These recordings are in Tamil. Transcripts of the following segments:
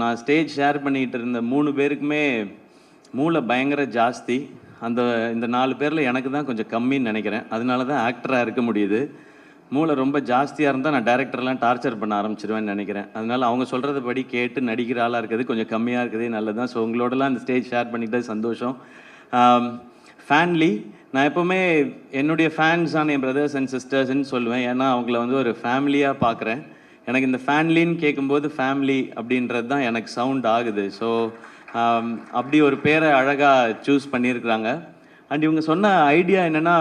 நான் ஸ்டேஜ் ஷேர் பண்ணிகிட்டு இருந்த 3 பேருக்குமே மூளை பயங்கர ஜாஸ்தி. இந்த 4 பேரில் எனக்கு தான் கொஞ்சம் கம்மின்னு நினைக்கிறேன். அதனால தான் ஆக்டராக இருக்க முடியுது. மூளை ரொம்ப ஜாஸ்தியாக இருந்தால் நான் டேரக்டர்லாம் டார்ச்சர் பண்ண ஆரம்பிச்சிருவேன்னு நினைக்கிறேன். அதனால் அவங்க சொல்கிறத படி கேட்டு நடிக்கிற ஆளாக இருக்கிறது கொஞ்சம் கம்மியாக இருக்கிறதே நல்லது தான். ஸோ உங்களோடலாம் அந்த ஸ்டேஜ் ஷேர் பண்ணிக்கிட்டது சந்தோஷம். ஃபேன்லி நான் எப்போவுமே என்னுடைய ஃபேன்ஸான என் பிரதர்ஸ் அண்ட் சிஸ்டர்ஸ்ன்னு சொல்லுவேன். ஏன்னா அவங்கள வந்து ஒரு ஃபேமிலியாக பார்க்குறேன். எனக்கு இந்த ஃபேன்லின்னு கேட்கும்போது ஃபேமிலி அப்படின்றது தான் எனக்கு சவுண்ட் ஆகுது. ஸோ அப்படி ஒரு பேரை அழகாக சூஸ் பண்ணியிருக்கிறாங்க. அண்ட் இவங்க சொன்ன ஐடியா என்னென்னா,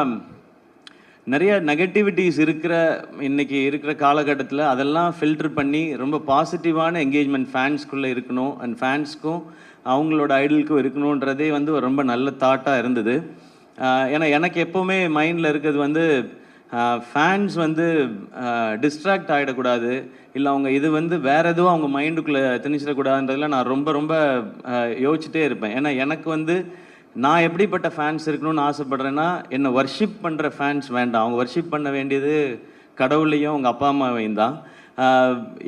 நிறைய நெகட்டிவிட்டிஸ் இன்னைக்கு இருக்கிற காலகட்டத்தில் அதெல்லாம் ஃபில்டர் பண்ணி ரொம்ப பாசிட்டிவான என்கேஜ்மெண்ட் ஃபேன்ஸ்குள்ளே இருக்கணும் அண்ட் ஃபேன்ஸ்க்கும் அவங்களோட ஐடலுக்கும் இருக்கணுன்றதே வந்து ரொம்ப நல்ல தாட்டாக இருந்தது. ஏன்னா எனக்கு எப்போவுமே மைண்டில் இருக்கிறது வந்து ஃபேன்ஸ் வந்து டிஸ்ட்ராக்ட் ஆகிடக்கூடாது, இல்லை அவங்க இது வந்து வேறு எதுவும் அவங்க மைண்டுக்குள்ளே திணிச்சிடக்கூடாதுன்றதுல நான் ரொம்ப யோசிச்சுட்டே இருப்பேன். ஏன்னா எனக்கு வந்து நான் எப்படிப்பட்ட ஃபேன்ஸ் இருக்கணும்னு ஆசைப்பட்றேன்னா, என்னை வர்ஷிப் பண்ணுற ஃபேன்ஸ் வேண்டாம். அவங்க வர்ஷிப் பண்ண வேண்டியது கடவுளையும் அவங்க அப்பா அம்மாவையும் தான்.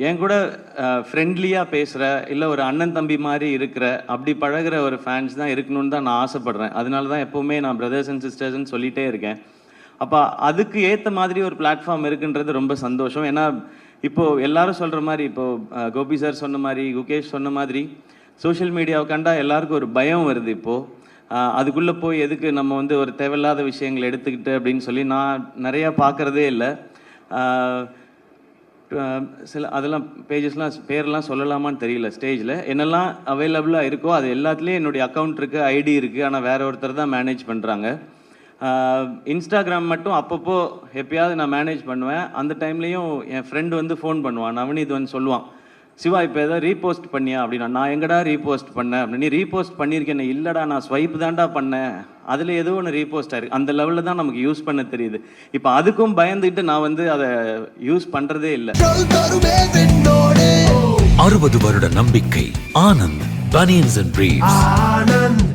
என் கூட ஃப்ரெண்ட்லியாக பேசுகிற, இல்லை ஒரு அண்ணன் தம்பி மாதிரி இருக்கிற, அப்படி பழகிற ஒரு ஃபேன்ஸ் தான் இருக்கணும்னு தான் நான் ஆசைப்பட்றேன். அதனால தான் எப்போவுமே நான் பிரதர்ஸ் அண்ட் சிஸ்டர்ஸ்ன்னு சொல்லிகிட்டே இருக்கேன். அப்போ அதுக்கு ஏற்ற மாதிரி ஒரு பிளாட்ஃபார்ம் இருக்குன்றது ரொம்ப சந்தோஷம். ஏன்னா இப்போது எல்லாரும் சொல்கிற மாதிரி, இப்போது கோபி சார் சொன்ன மாதிரி, குகேஷ் சொன்ன மாதிரி, சோஷியல் மீடியாவை கண்டா எல்லாருக்கும் ஒரு பயம் வருது. இப்போது அதுக்குள்ளே போய் எதுக்கு நம்ம வந்து ஒரு தேவையில்லாத விஷயங்களை எடுத்துக்கிட்டு அப்படின்னு சொல்லி நான் நிறையா பார்க்குறதே இல்லை. அதெல்லாம் பேஜஸ்லாம் பேரெலாம் சொல்லலாமான்னு தெரியல. ஸ்டேஜில் என்னெல்லாம் அவைலபிளாக இருக்கோ அது எல்லாத்துலேயும் என்னுடைய அக்கௌண்ட் இருக்குது, ஐடி இருக்குது. ஆனால் வேறு ஒருத்தர் தான் மேனேஜ் பண்ணுறாங்க. இன்ஸ்டாகிராம் மட்டும் அப்பப்போ எப்பயாவது நான் மேனேஜ் பண்ணுவேன். அந்த டைம்லேயும் என் ஃப்ரெண்டு வந்து ஃபோன் பண்ணுவான், நவனீத் வந்து சொல்லுவான், சிவா இப்போ ஏதாவது ரீபோஸ்ட் பண்ணியா அப்படின்னா. நான் எங்கடா ரீபோஸ்ட் பண்ணேன் அப்படின்னு. நீ ரீபோஸ்ட் பண்ணியிருக்கேன். இல்லைடா, நான் ஸ்வைப் தான்டா பண்ணேன், அதில் ஏதோ ஒன்று ரீபோஸ்ட் ஆயிருக்கு. அந்த லெவலில் தான் நமக்கு யூஸ் பண்ண தெரியுது. இப்போ அதுக்கும் பயந்துட்டு நான் வந்து அதை யூஸ் பண்ணுறதே இல்லை. 60 வருட நம்பிக்கை. Anand banians and briefs.